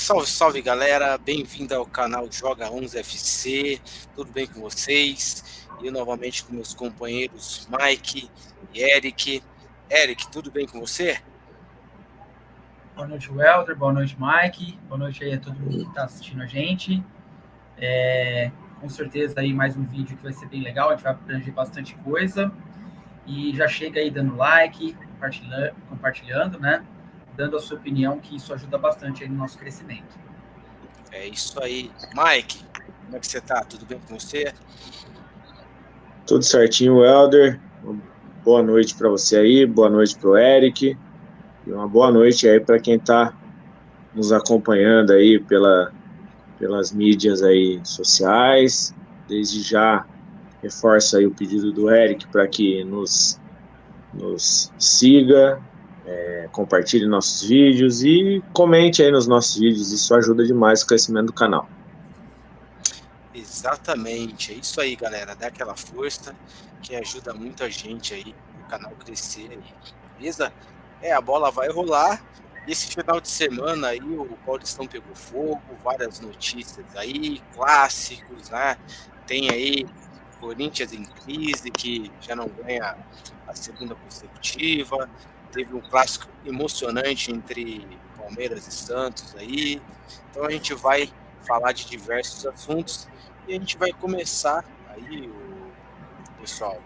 Salve, salve galera, bem-vindo ao canal Joga 11 FC, tudo bem com vocês? Eu novamente com meus companheiros Mike e Eric. Eric, tudo bem com você? Boa noite, Welder, boa noite, Mike, boa noite aí a todo mundo que está assistindo a gente. Com certeza aí mais um vídeo que vai ser bem legal, a gente vai abranger bastante coisa. E já chega aí dando like, compartilhando, né? Dando a sua opinião, que isso ajuda bastante aí no nosso crescimento. É isso aí. Mike, como é que você tá? Tudo bem com você? Tudo certinho, Welder. Boa noite para você aí, boa noite para o Eric. E uma boa noite aí para quem está nos acompanhando aí pelas mídias aí sociais. Desde já reforço aí o pedido do Eric para que nos siga, compartilhe nossos vídeos e comente aí nos nossos vídeos. Isso ajuda demais o crescimento do canal. Exatamente, é isso aí, galera. Dá aquela força que ajuda muito a gente aí, o canal crescer aí, beleza? A bola vai rolar. E esse final de semana aí o Paulistão pegou fogo, várias notícias aí, clássicos, né? Tem aí Corinthians em crise, que já não ganha a segunda consecutiva. Teve um clássico emocionante entre Palmeiras e Santos aí. Então a gente vai falar de diversos assuntos e a gente vai começar aí, pessoal,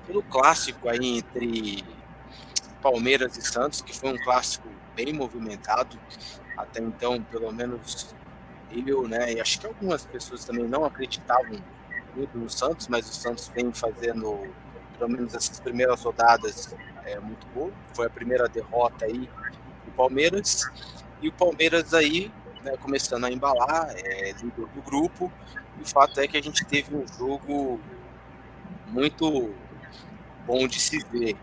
pelo clássico aí entre Palmeiras e Santos, que foi um clássico bem movimentado. Até então, pelo menos eu, né, e acho que algumas pessoas também não acreditavam muito no Santos, mas o Santos vem fazendo, pelo menos essas primeiras rodadas, muito bom. Foi a primeira derrota aí do Palmeiras, e o Palmeiras aí, né, começando a embalar, líder do grupo. E o fato é que a gente teve um jogo muito bom de se ver.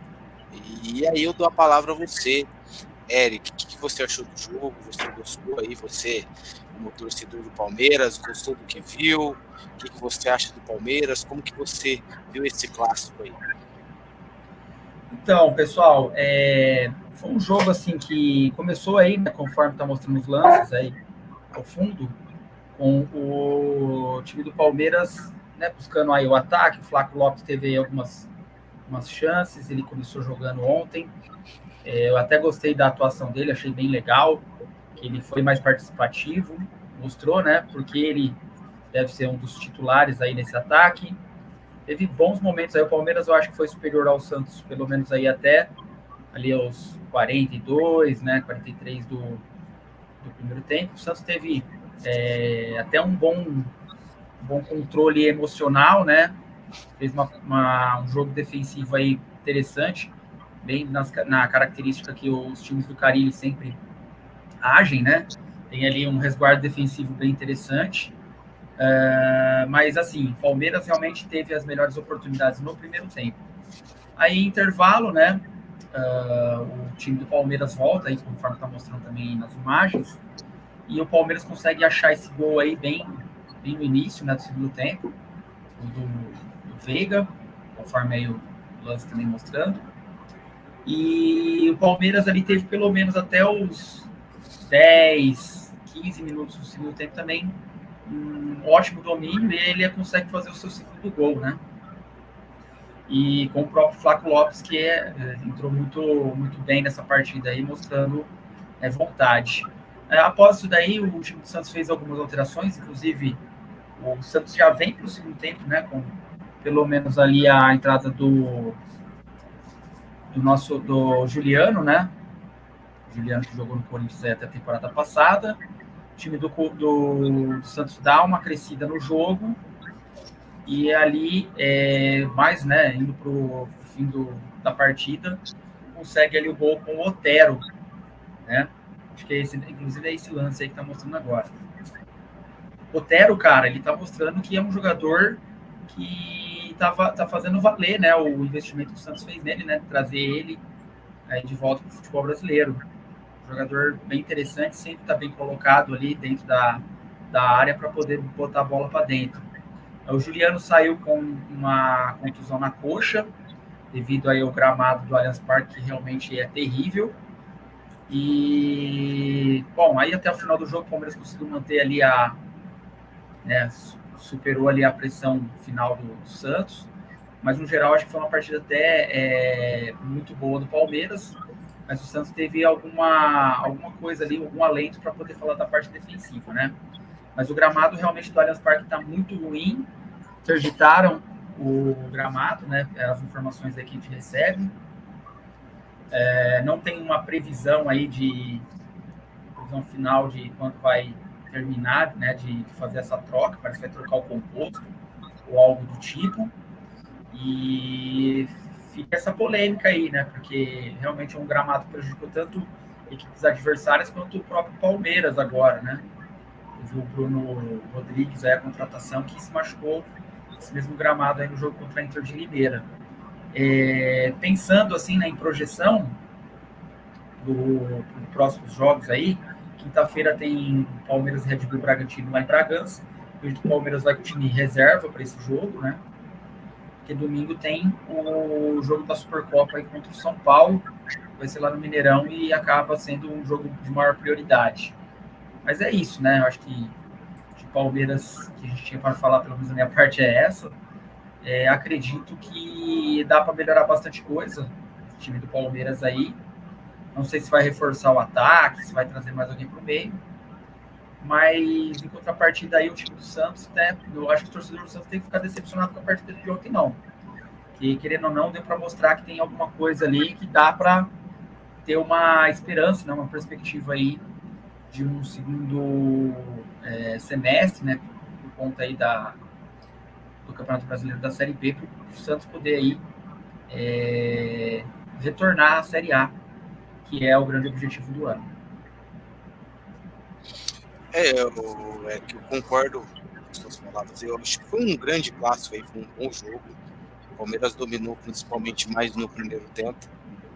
E aí eu dou a palavra a você, Eric. O que você achou do jogo? Você gostou aí? Você, como torcedor do Palmeiras, gostou do que viu? O que você acha do Palmeiras? Como que você viu esse clássico aí? Então, pessoal, foi um jogo assim que começou aí, né, conforme está mostrando os lances aí ao fundo, com o time do Palmeiras, né, buscando aí o ataque. O Flaco Lopes teve aí algumas chances, ele começou jogando ontem. Eu até gostei da atuação dele, achei bem legal, que ele foi mais participativo, mostrou, né, porque ele deve ser um dos titulares aí nesse ataque. Teve bons momentos aí, o Palmeiras eu acho que foi superior ao Santos, pelo menos aí até ali aos 42, né, 43 do primeiro tempo. O Santos teve até um bom controle emocional, né, fez um jogo defensivo aí interessante, bem na característica que os times do Carille sempre agem, né? Tem ali um resguardo defensivo bem interessante. Mas, assim, o Palmeiras realmente teve as melhores oportunidades no primeiro tempo. Aí, intervalo, né? O time do Palmeiras volta, aí, conforme está mostrando também nas imagens, e o Palmeiras consegue achar esse gol aí bem no início, né, do segundo tempo, do Veiga, conforme aí o lance também mostrando. E o Palmeiras ali teve pelo menos até os 10, 15 minutos do segundo tempo também um ótimo domínio, e ele consegue fazer o seu segundo gol, né? E com o próprio Flaco Lopes, que entrou muito bem nessa partida aí, mostrando vontade. Após isso daí, o time do Santos fez algumas alterações, inclusive o Santos já vem para o segundo tempo, né? Com pelo menos ali a entrada do Juliano, né? Juliano, que jogou no Corinthians até a temporada passada. O time do Santos dá uma crescida no jogo, e ali, mais, né, indo para o fim da partida, consegue ali o gol com o Otero, né? Acho que inclusive é esse lance aí que tá mostrando agora. O Otero, cara, ele tá mostrando que é um jogador que tá fazendo valer, né, o investimento que o Santos fez nele, né, trazer ele aí de volta para o futebol brasileiro. Jogador bem interessante, sempre está bem colocado ali dentro da área para poder botar a bola para dentro. O Juliano saiu com uma contusão na coxa, devido aí ao gramado do Allianz Parque, que realmente é terrível. E bom, aí até o final do jogo o Palmeiras conseguiu manter ali superou ali a pressão final do Santos, mas no geral acho que foi uma partida até muito boa do Palmeiras, mas o Santos teve alguma coisa ali, algum alento para poder falar da parte defensiva, né? Mas o gramado realmente do Allianz Parque está muito ruim, interditaram o gramado, né? As informações aqui que a gente recebe. Não tem uma previsão aí previsão final de quando vai terminar, né? De fazer essa troca, parece que vai trocar o composto ou algo do tipo. E fica essa polêmica aí, né? Porque realmente é um gramado que prejudicou tanto equipes adversárias quanto o próprio Palmeiras agora, né? O Bruno Rodrigues, a contratação, que se machucou esse mesmo gramado aí no jogo contra a Inter de Limeira. Pensando assim, né, em projeção dos próximos jogos aí, quinta-feira tem Palmeiras e Red Bull Bragantino lá em Bragança. Hoje o Palmeiras vai com o time reserva para esse jogo, né? Porque domingo tem o jogo da Supercopa aí contra o São Paulo, vai ser lá no Mineirão e acaba sendo um jogo de maior prioridade. Mas é isso, né? Eu acho que de Palmeiras, que a gente tinha para falar, pelo menos a minha parte é essa. Acredito que dá para melhorar bastante coisa o time do Palmeiras aí. Não sei se vai reforçar o ataque, se vai trazer mais alguém para o meio. Mas, em contrapartida, aí o time do Santos, né, eu acho que o torcedor do Santos tem que ficar decepcionado com a partida de ontem, não. Que, querendo ou não, deu para mostrar que tem alguma coisa ali que dá para ter uma esperança, né, uma perspectiva aí de um segundo semestre, né, por conta aí do Campeonato Brasileiro da Série B, para o Santos poder aí retornar à Série A, que é o grande objetivo do ano. Eu concordo com suas palavras. Eu acho que foi um grande clássico aí, foi um bom jogo. O Palmeiras dominou principalmente mais no primeiro tempo.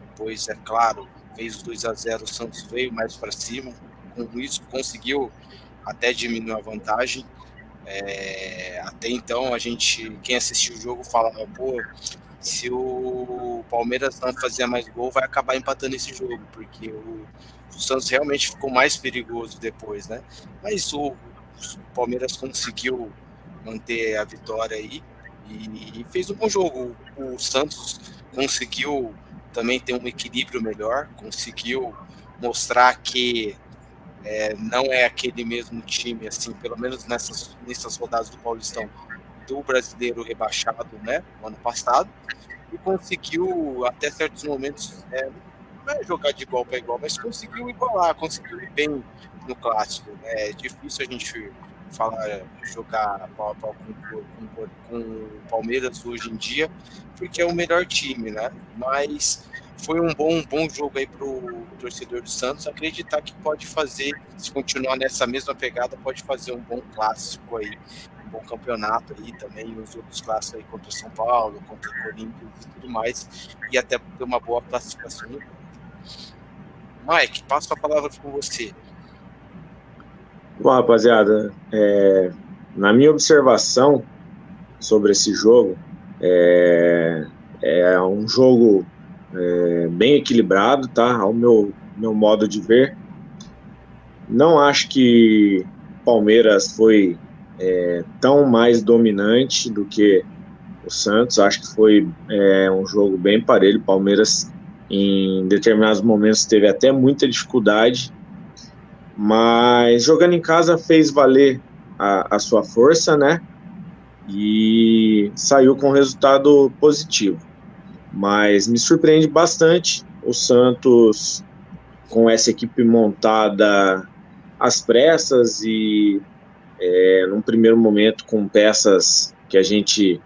Depois, é claro, fez os 2-0, o Santos veio mais para cima. Com isso, conseguiu até diminuir a vantagem. Até então, quem assistiu o jogo falava, pô, se o Palmeiras não fazer mais gol, vai acabar empatando esse jogo, porque o Santos realmente ficou mais perigoso depois, né? Mas o Palmeiras conseguiu manter a vitória aí e fez um bom jogo. O Santos conseguiu também ter um equilíbrio melhor, conseguiu mostrar que não é aquele mesmo time, assim, pelo menos nessas rodadas do Paulistão, do brasileiro rebaixado, né, no ano passado, e conseguiu, até certos momentos, não é jogar de igual para igual, mas conseguiu igualar, conseguiu ir bem no clássico. É difícil a gente jogar pau a pau com o Palmeiras hoje em dia, porque é o melhor time, né? Mas foi um bom jogo aí pro torcedor do Santos acreditar que pode fazer, se continuar nessa mesma pegada, pode fazer um bom clássico aí, um bom campeonato aí também, os outros clássicos aí contra o São Paulo, contra o Corinthians e tudo mais, e até ter uma boa classificação. Mike, passo a palavra com você. Bom, rapaziada, na minha observação sobre esse jogo, é um jogo bem equilibrado, tá? Ao meu modo de ver. Não acho que o Palmeiras foi tão mais dominante do que o Santos. Acho que foi um jogo bem parelho. O Palmeiras, em determinados momentos, teve até muita dificuldade, mas jogando em casa fez valer a sua força, né? E saiu com resultado positivo. Mas me surpreende bastante o Santos com essa equipe montada às pressas e num primeiro momento com peças que a gente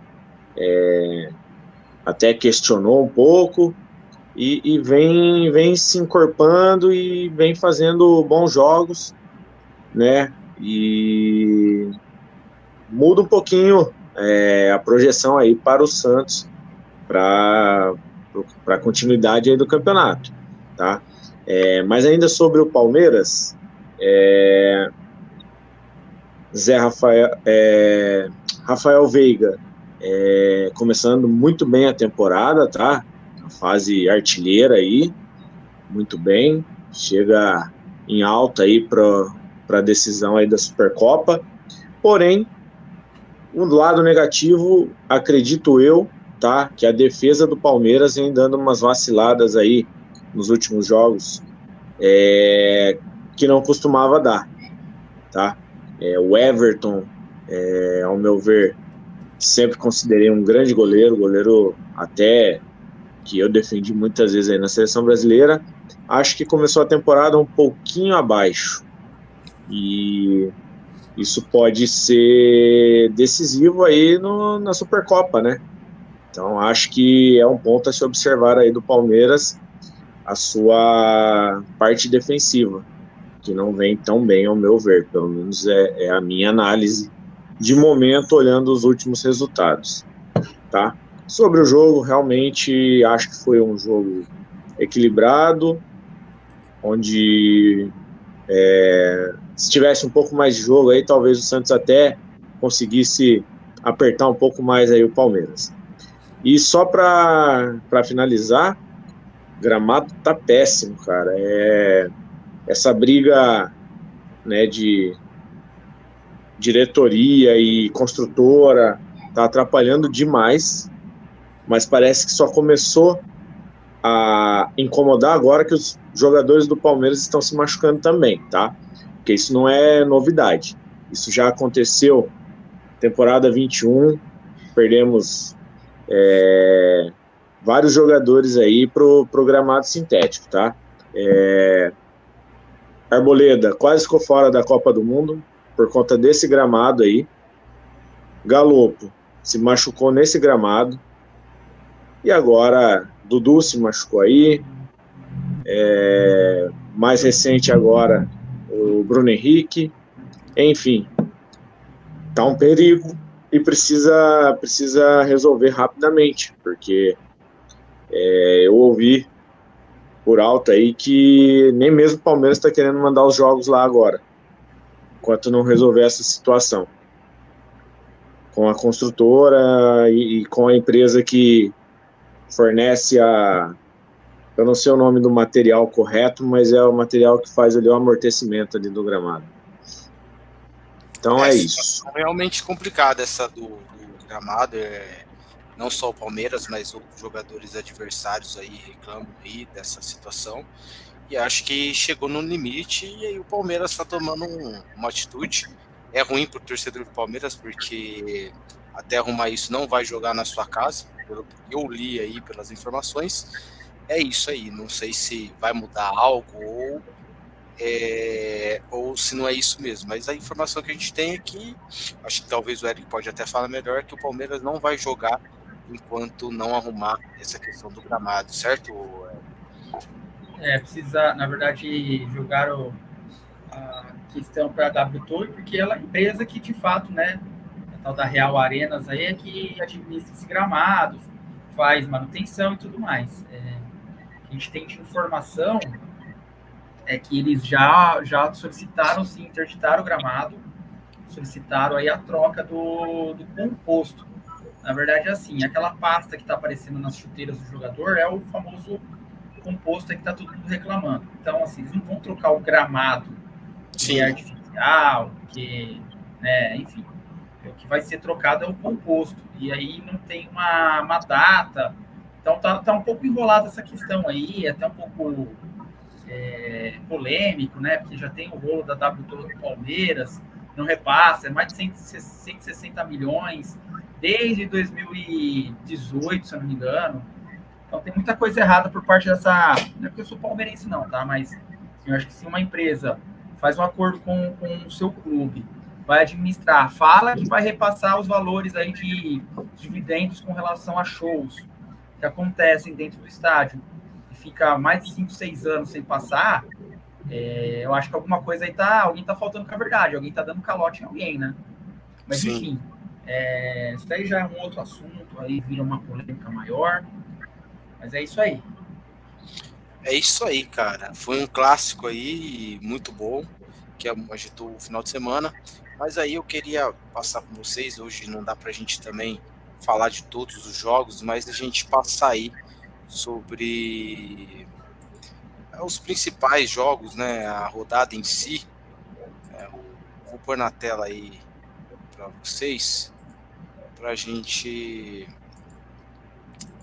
até questionou um pouco e vem se encorpando e vem fazendo bons jogos, né? E muda um pouquinho a projeção aí para o Santos para a continuidade aí do campeonato, tá? Mas ainda sobre o Palmeiras, Rafael Veiga começando muito bem a temporada, tá? A fase artilheira aí, muito bem, chega em alta aí para a decisão aí da Supercopa. Porém, um lado negativo, acredito eu, tá, que a defesa do Palmeiras vem dando umas vaciladas aí nos últimos jogos, que não costumava dar, tá? O Everton, ao meu ver, sempre considerei um grande goleiro até que eu defendi muitas vezes aí na seleção brasileira. Acho que começou a temporada um pouquinho abaixo, e isso pode ser decisivo aí na Supercopa, né? Então acho que é um ponto a se observar aí do Palmeiras, a sua parte defensiva, que não vem tão bem ao meu ver, pelo menos é a minha análise de momento, olhando os últimos resultados, tá? Sobre o jogo, realmente acho que foi um jogo equilibrado, onde se tivesse um pouco mais de jogo aí, talvez o Santos até conseguisse apertar um pouco mais aí o Palmeiras. E só para finalizar, o gramado tá péssimo, cara. Essa briga, né, de diretoria e construtora tá atrapalhando demais, mas parece que só começou a incomodar agora que os jogadores do Palmeiras estão se machucando também, tá? Porque isso não é novidade. Isso já aconteceu temporada 21, perdemos vários jogadores aí pro gramado sintético, tá? Arboleda quase ficou fora da Copa do Mundo por conta desse gramado aí. Galopo se machucou nesse gramado. E agora Dudu se machucou aí. Mais recente agora o Bruno Henrique. Enfim, tá um perigo e precisa resolver rapidamente, porque eu ouvi por alto aí que nem mesmo o Palmeiras está querendo mandar os jogos lá agora, enquanto não resolver essa situação com a construtora e com a empresa que fornece eu não sei o nome do material correto, mas é o material que faz ali o amortecimento ali do gramado. Então é isso. Realmente complicada essa do gramado. Não só o Palmeiras, mas outros jogadores adversários aí reclamam aí dessa situação. E acho que chegou no limite e aí o Palmeiras está tomando uma atitude. É ruim para o torcedor do Palmeiras, porque até arrumar isso não vai jogar na sua casa. Eu li aí pelas informações. É isso aí. Não sei se vai mudar algo ou se não é isso mesmo, mas a informação que a gente tem é que, acho que talvez o Eric pode até falar melhor, é que o Palmeiras não vai jogar enquanto não arrumar essa questão do gramado, certo? Precisa, na verdade, jogar a questão para a W Torre, porque ela é a empresa que, de fato, né, a tal da Real Arenas aí é que administra esse gramado, faz manutenção e tudo mais. A gente tem de informação que eles já solicitaram, sim, interditaram o gramado, solicitaram aí a troca do composto. Na verdade, assim, aquela pasta que está aparecendo nas chuteiras do jogador é o famoso composto que está todo mundo reclamando. Então, assim, eles não vão trocar o gramado que é artificial, né, enfim, o que vai ser trocado é o composto. E aí não tem uma data. Então, tá um pouco enrolada essa questão aí, até um pouco polêmico, né? Porque já tem o rolo da W Torre do Palmeiras, não repassa, é mais de 160 milhões desde 2018, se eu não me engano. Então tem muita coisa errada por parte dessa... Não é porque eu sou palmeirense não, tá? Mas eu acho que se uma empresa faz um acordo com o seu clube, vai administrar, fala que vai repassar os valores aí de dividendos com relação a shows que acontecem dentro do estádio, fica mais de 5, 6 anos sem passar, eu acho que alguma coisa aí alguém tá faltando com a verdade, alguém tá dando calote em alguém, né? Mas sim, enfim, isso daí já é um outro assunto, aí vira uma polêmica maior, mas é isso aí. É isso aí, cara. Foi um clássico aí, muito bom, que agitou o final de semana, mas aí eu queria passar com vocês, hoje não dá pra gente também falar de todos os jogos, mas a gente passar aí sobre os principais jogos, né? A rodada em si. Vou pôr na tela aí para vocês, para a gente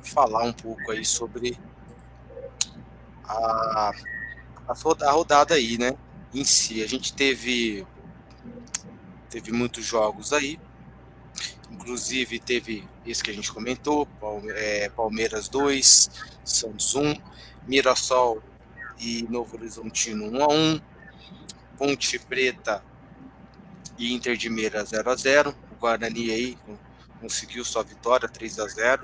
falar um pouco aí sobre a rodada aí, né? Em si, a gente teve muitos jogos aí. Inclusive teve esse que a gente comentou, Palmeiras 2, Santos 1, Mirassol e Novo Horizontino 1-1, Ponte Preta e Inter de Limeira 0-0. O Guarani aí conseguiu sua vitória 3-0.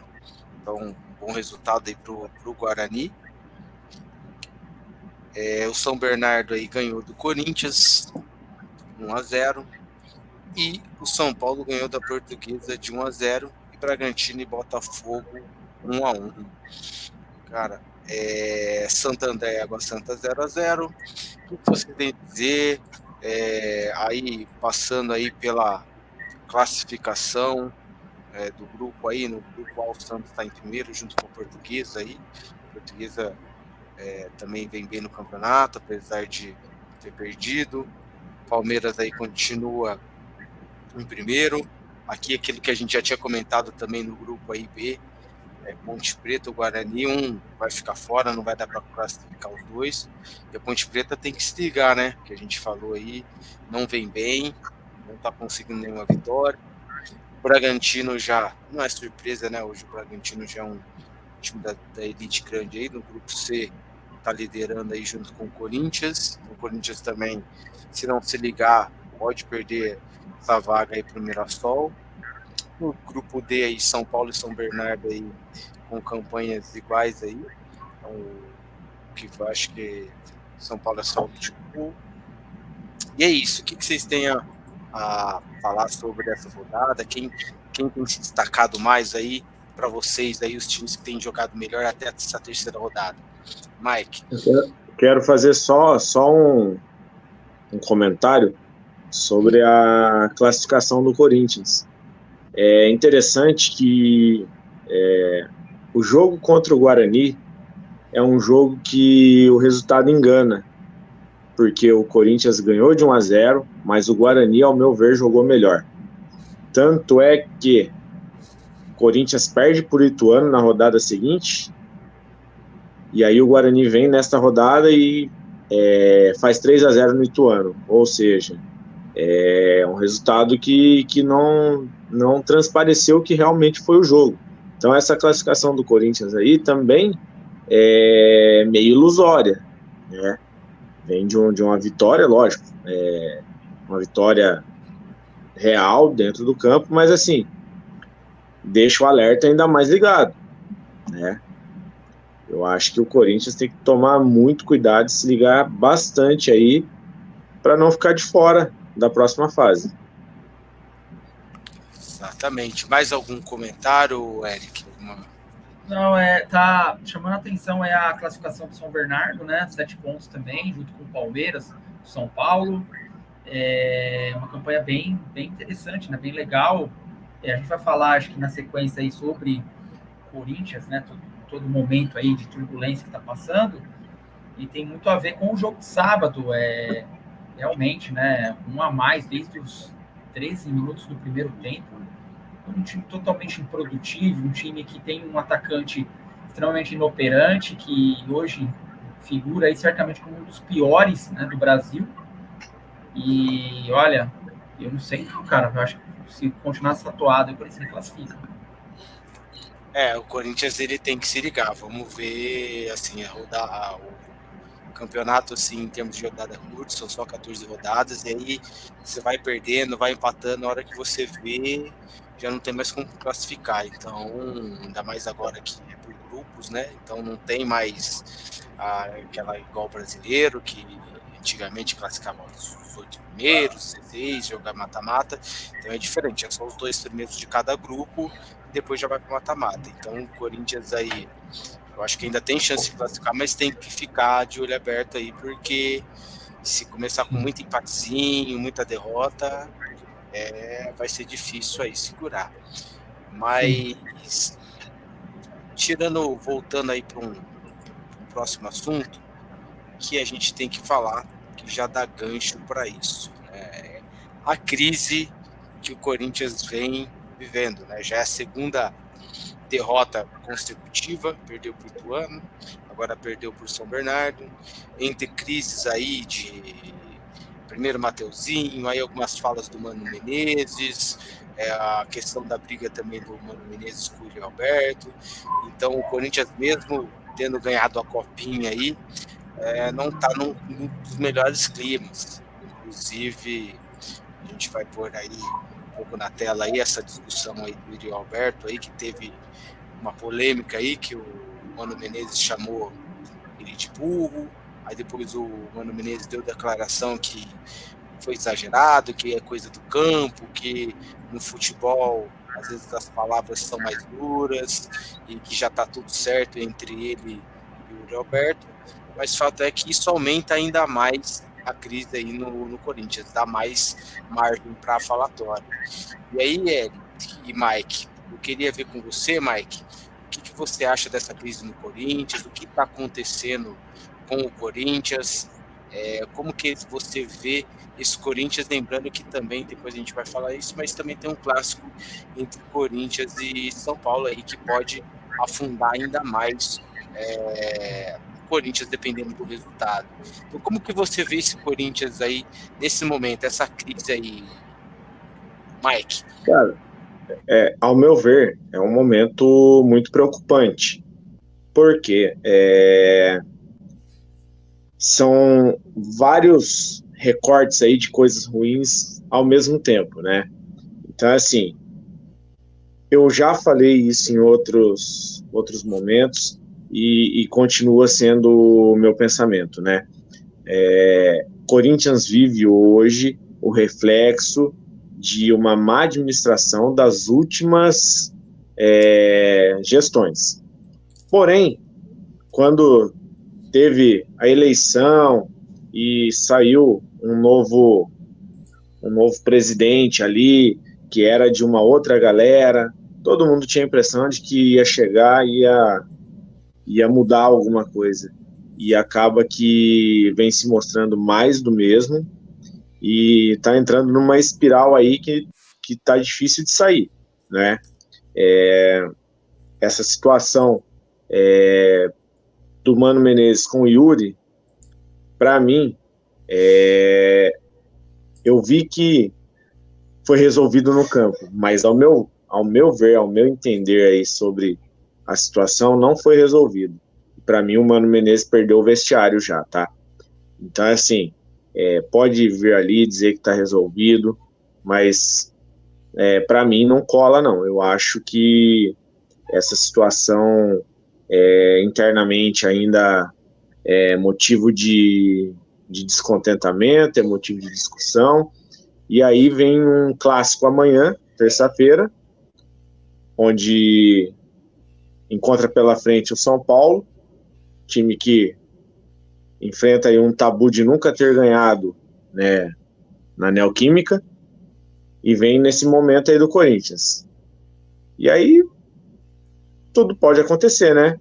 Então, bom resultado aí pro Guarani. O São Bernardo aí ganhou do Corinthians 1-0. E o São Paulo ganhou da Portuguesa de 1-0. E Bragantino e Botafogo 1-1. Cara, Santo André e Água Santa 0-0. O que você tem a dizer? Aí, passando aí pela classificação do grupo aí, no grupo A, o Santos está em primeiro, junto com a Portuguesa aí. A Portuguesa também vem bem no campeonato, apesar de ter perdido. Palmeiras aí continua em primeiro. Aqui aquilo que a gente já tinha comentado também no grupo aí B, Ponte Preta, o Guarani, um vai ficar fora, não vai dar para classificar os dois. E a Ponte Preta tem que se ligar, né? Que a gente falou aí, não vem bem, não está conseguindo nenhuma vitória. O Bragantino já não é surpresa, né? Hoje o Bragantino já é um time da elite grande aí, no grupo C está liderando aí junto com o Corinthians. O Corinthians também, se não se ligar, pode perder essa vaga aí para o Mirassol. No grupo D aí, São Paulo e São Bernardo aí, com campanhas iguais aí. Então, que eu acho que São Paulo é só o último. E é isso. O que vocês têm a falar sobre essa rodada? Quem tem se destacado mais aí para vocês, aí, os times que têm jogado melhor até essa terceira rodada? Mike? Eu quero fazer só um comentário sobre a classificação do Corinthians. É interessante que o jogo contra o Guarani é um jogo que o resultado engana, porque o Corinthians ganhou de 1-0, mas o Guarani, ao meu ver, jogou melhor. Tanto é que o Corinthians perde por Ituano na rodada seguinte, e aí o Guarani vem nesta rodada e faz 3-0 no Ituano, ou seja, é um resultado que não transpareceu que realmente foi o jogo. Então essa classificação do Corinthians aí também é meio ilusória, né? Vem de uma vitória, lógico, uma vitória real dentro do campo, mas assim, deixa o alerta ainda mais ligado, né? Eu acho que o Corinthians tem que tomar muito cuidado, se ligar bastante aí, para não ficar de fora da próxima fase. Exatamente. Mais algum comentário, Eric? Não, tá chamando a atenção a classificação do São Bernardo, né? 7 pontos também, junto com o Palmeiras, São Paulo. Uma campanha bem interessante, né? Bem legal. A gente vai falar, acho que na sequência aí, sobre Corinthians, né? Todo momento aí de turbulência que está passando. E tem muito a ver com o jogo de sábado. Realmente, né? 1 a mais desde os 13 minutos do primeiro tempo. Um time totalmente improdutivo, um time que tem um atacante extremamente inoperante, que hoje figura aí certamente como um dos piores, né, do Brasil. E olha, eu não sei, cara, eu acho que se continuar essa toada, eu preciso classificar. O Corinthians ele tem que se ligar. Vamos ver assim, o campeonato assim, em termos de rodada curta, são só 14 rodadas, e aí você vai perdendo, vai empatando, na hora que você vê, já não tem mais como classificar. Então, ainda mais agora que é por grupos, né? Então não tem mais aquela igual brasileiro, que antigamente classificava os 8 primeiros, 16, jogar mata-mata. Então é diferente, é só os 2 primeiros de cada grupo, e depois já vai para mata-mata. Então o Corinthians aí, eu acho que ainda tem chance de classificar, mas tem que ficar de olho aberto aí, porque se começar com muito empatezinho, muita derrota, vai ser difícil aí segurar. Mas, voltando aí para um próximo assunto, que a gente tem que falar, que já dá gancho para isso. A crise que o Corinthians vem vivendo, né? Já é a segunda derrota consecutiva, perdeu para o Ituano, agora perdeu para o São Bernardo, entre crises aí de primeiro Mateuzinho, aí algumas falas do Mano Menezes, a questão da briga também do Mano Menezes com o Yuri Alberto. Então o Corinthians, mesmo tendo ganhado a copinha aí, não está num dos melhores climas. Inclusive, a gente vai pôr aí um pouco na tela aí essa discussão aí do Yuri Alberto aí, que teve uma polêmica aí, que o Mano Menezes chamou ele de burro, aí depois o Mano Menezes deu declaração que foi exagerado, que é coisa do campo, que no futebol às vezes as palavras são mais duras e que já está tudo certo entre ele e o Yuri Alberto, mas o fato é que isso aumenta ainda mais a crise aí no Corinthians, dá mais margem para falatório. E aí, Eric e Mike, eu queria ver com você, Mike, o que você acha dessa crise no Corinthians, o que está acontecendo com o Corinthians, como que você vê esse Corinthians, lembrando que também, depois a gente vai falar isso, mas também tem um clássico entre Corinthians e São Paulo aí que pode afundar ainda mais o Corinthians, dependendo do resultado. Então, como que você vê esse Corinthians aí, nesse momento, essa crise aí, Mike? Cara, ao meu ver, é um momento muito preocupante, porque são vários recortes aí de coisas ruins ao mesmo tempo, né? Então, assim, eu já falei isso em outros momentos e continua sendo o meu pensamento, né? Corinthians vive hoje o reflexo de uma má administração das últimas gestões. Porém, quando teve a eleição e saiu um novo presidente ali, que era de uma outra galera, todo mundo tinha a impressão de que ia chegar e ia mudar alguma coisa. E acaba que vem se mostrando mais do mesmo e está entrando numa espiral aí que está difícil de sair, né? Essa situação do Mano Menezes com o Yuri, para mim, eu vi que foi resolvido no campo, mas ao meu ver, ao meu entender aí sobre a situação, não foi resolvido. Para mim, o Mano Menezes perdeu o vestiário já, tá? Então, assim, pode vir ali dizer que está resolvido, mas para mim não cola, não. Eu acho que essa situação internamente ainda é motivo de descontentamento, é motivo de discussão. E aí vem um clássico amanhã, terça-feira, onde encontra pela frente o São Paulo, time que enfrenta aí um tabu de nunca ter ganhado, né, na Neoquímica, e vem nesse momento aí do Corinthians. E aí tudo pode acontecer, né?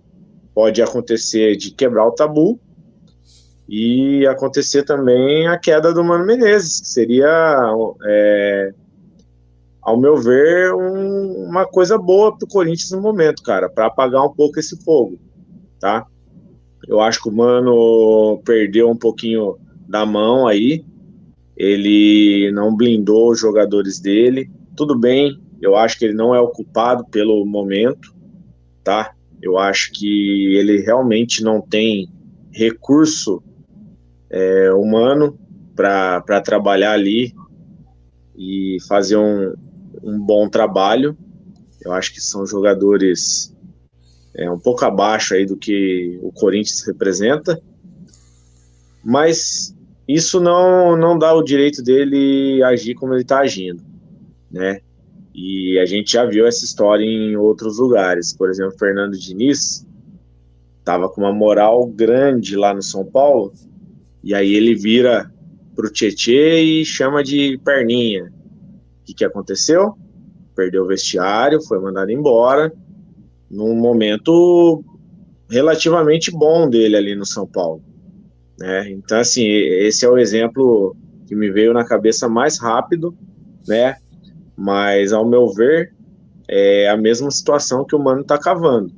Pode acontecer de quebrar o tabu e acontecer também a queda do Mano Menezes, que seria, ao meu ver, uma coisa boa pro Corinthians no momento, cara, para apagar um pouco esse fogo, tá? Eu acho que o Mano perdeu um pouquinho da mão aí, ele não blindou os jogadores dele, tudo bem, eu acho que ele não é o culpado pelo momento, tá? Eu acho que ele realmente não tem recurso humano para trabalhar ali e fazer um bom trabalho. Eu acho que são jogadores um pouco abaixo aí do que o Corinthians representa, mas isso não dá o direito dele agir como ele está agindo, né? E a gente já viu essa história em outros lugares. Por exemplo, Fernando Diniz estava com uma moral grande lá no São Paulo, e aí ele vira pro Tietê e chama de perninha. O que aconteceu? Perdeu o vestiário, foi mandado embora, num momento relativamente bom dele ali no São Paulo, né? Então, assim, esse é o exemplo que me veio na cabeça mais rápido, né? Mas, ao meu ver, é a mesma situação que o Mano tá cavando,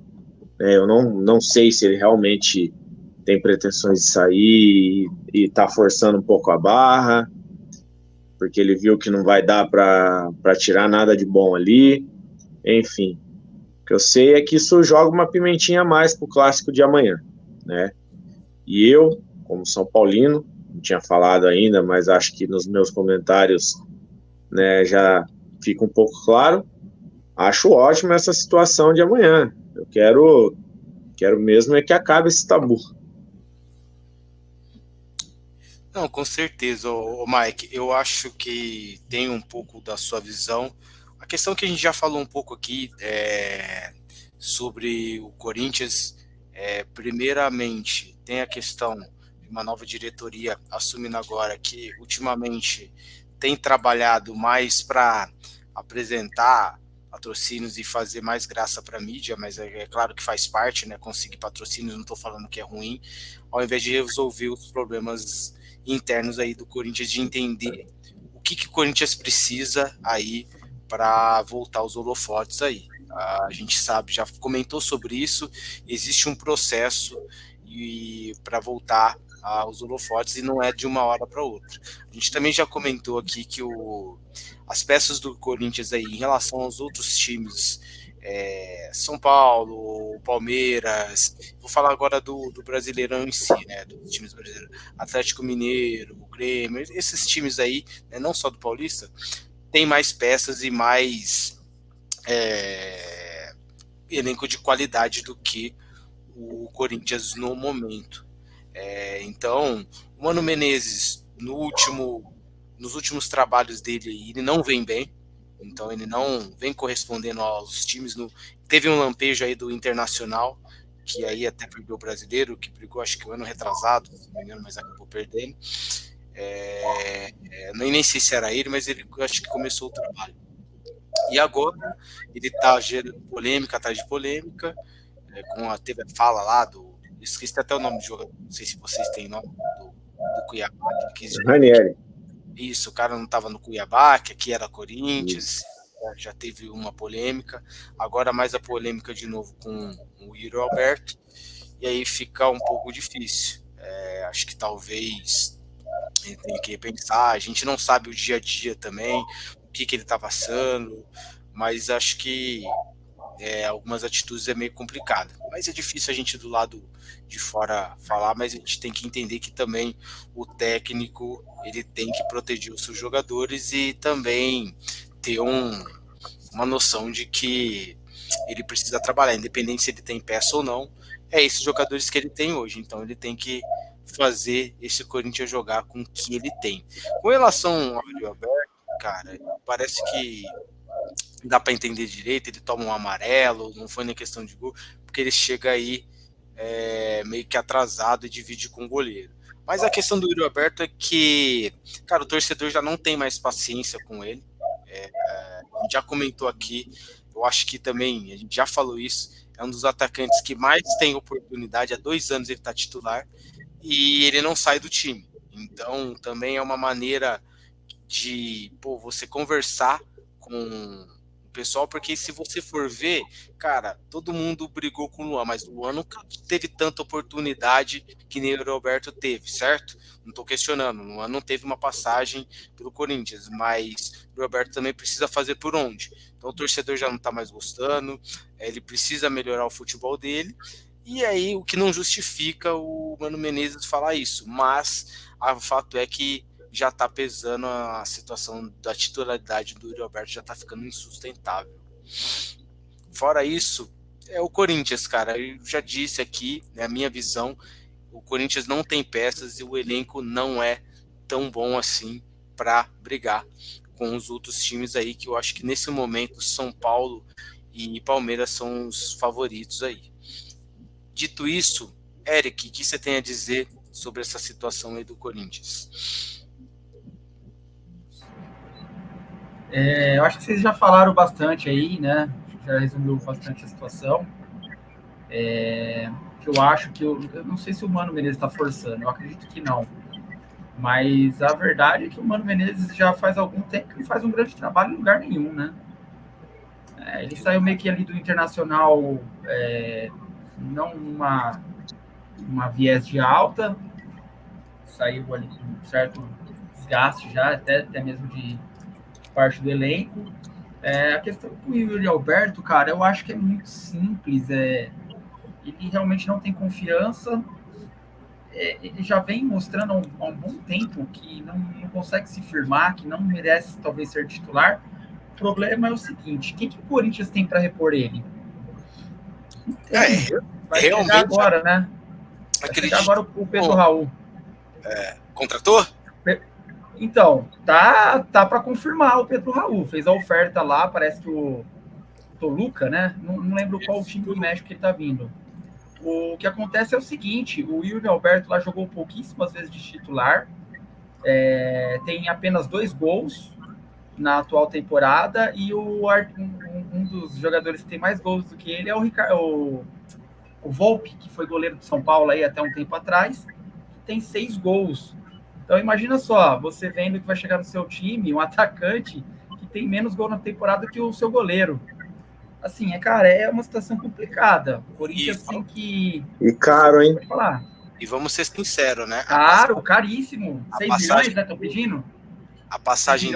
né? Eu não sei se ele realmente tem pretensões de sair e tá forçando um pouco a barra, porque ele viu que não vai dar para tirar nada de bom ali. Enfim, o que eu sei é que isso joga uma pimentinha a mais pro clássico de amanhã, né? E eu, como São Paulino, não tinha falado ainda, mas acho que nos meus comentários, né, já fica um pouco claro. Acho ótimo essa situação de amanhã. Eu quero mesmo é que acabe esse tabu. Não, com certeza, Mike. Eu acho que tem um pouco da sua visão. A questão que a gente já falou um pouco aqui sobre o Corinthians, primeiramente, tem a questão de uma nova diretoria assumindo agora, que ultimamente tem trabalhado mais para apresentar patrocínios e fazer mais graça para a mídia, mas é claro que faz parte, né? Conseguir patrocínios, não estou falando que é ruim, ao invés de resolver os problemas internos aí do Corinthians, de entender o que o Corinthians precisa aí para voltar aos holofotes aí. A gente sabe, já comentou sobre isso, existe um processo para voltar aos holofotes e não é de uma hora para outra. A gente também já comentou aqui que as peças do Corinthians aí em relação aos outros times, São Paulo, Palmeiras, vou falar agora do Brasileirão em si, né, dos times brasileiros, Atlético Mineiro, o Grêmio, esses times aí, né, não só do Paulista, tem mais peças e mais elenco de qualidade do que o Corinthians no momento. Então, o Mano Menezes, nos últimos trabalhos dele, ele não vem bem, então ele não vem correspondendo aos times. Teve um lampejo aí do Internacional, que aí até perdeu o Brasileiro, que brigou acho que o ano retrasado, se não me engano, mas acabou perdendo. Nem sei se era ele, mas ele acho que começou o trabalho. E agora ele está gerando polêmica atrás de polêmica, teve a fala lá esqueci até o nome do jogador, não sei se vocês têm nome, do Cuiabá, que Ranieri. Isso, o cara não estava no Cuiabá, que aqui era Corinthians, já teve uma polêmica, agora mais a polêmica de novo com o Yuri Alberto, e aí fica um pouco difícil. Acho que talvez ele tenha que repensar, a gente não sabe o dia a dia também, o que ele está passando, mas acho que algumas atitudes é meio complicado. Mas é difícil a gente do lado de fora falar, mas a gente tem que entender que também o técnico ele tem que proteger os seus jogadores e também ter uma noção de que ele precisa trabalhar, independente se ele tem peça ou não, é esses jogadores que ele tem hoje, então ele tem que fazer esse Corinthians jogar com o que ele tem. Com relação ao Yuri Alberto, cara, parece que dá para entender direito, ele toma um amarelo, não foi nem questão de gol, porque ele chega aí meio que atrasado e divide com o goleiro. Mas a questão do Yuri Alberto é que, cara, o torcedor já não tem mais paciência com ele. A gente já comentou aqui, eu acho que também, a gente já falou isso, é um dos atacantes que mais tem oportunidade, há 2 anos ele está titular, e ele não sai do time. Então, também é uma maneira de você conversar com pessoal, porque se você for ver, cara, todo mundo brigou com o Luan, mas o Luan nunca teve tanta oportunidade que nem o Roberto teve, certo? Não estou questionando, o Luan não teve uma passagem pelo Corinthians, mas o Roberto também precisa fazer por onde. Então o torcedor já não está mais gostando, ele precisa melhorar o futebol dele, e aí o que não justifica o Mano Menezes falar isso, mas o fato é que já está pesando, a situação da titularidade do Yuri Alberto já está ficando insustentável. Fora isso, é o Corinthians, cara. Eu já disse aqui, é a minha visão, o Corinthians não tem peças e o elenco não é tão bom assim para brigar com os outros times aí, que eu acho que nesse momento São Paulo e Palmeiras são os favoritos aí. Dito isso, Eric, o que você tem a dizer sobre essa situação aí do Corinthians? Eu acho que vocês já falaram bastante aí, né? Já resumiu bastante a situação. que eu acho que eu não sei se o Mano Menezes está forçando, eu acredito que não. Mas a verdade é que o Mano Menezes já faz algum tempo que não faz um grande trabalho em lugar nenhum, né? Ele saiu meio que ali do Internacional, não uma viés de alta, saiu ali com um certo desgaste já, até mesmo de parte do elenco. A questão com o Yuri Alberto, cara, eu acho que é muito simples. Ele realmente não tem confiança. Ele já vem mostrando há um bom tempo que não consegue se firmar, que não merece talvez ser titular. O problema é o seguinte: quem que o Corinthians tem para repor ele? Não tem. Vai chegar agora, né? Vai chegar agora o Pedro Raul. Contratou? Então, tá para confirmar o Pedro Raul. Fez a oferta lá, parece que o Toluca, né? Não lembro qual o time do México que ele tá vindo. O que acontece é o seguinte: o Yuri Alberto lá jogou pouquíssimas vezes de titular, tem apenas 2 gols na atual temporada, e um dos jogadores que tem mais gols do que ele é o Volpe, que foi goleiro de São Paulo aí até um tempo atrás, que tem 6 gols. Então imagina só, você vendo que vai chegar no seu time um atacante que tem menos gol na temporada que o seu goleiro. Assim, cara, é uma situação complicada. O Corinthians tem que... E caro, hein? Pode falar. E vamos ser sinceros, né? Caro, caríssimo. 6 milhões, né? Estão pedindo? A passagem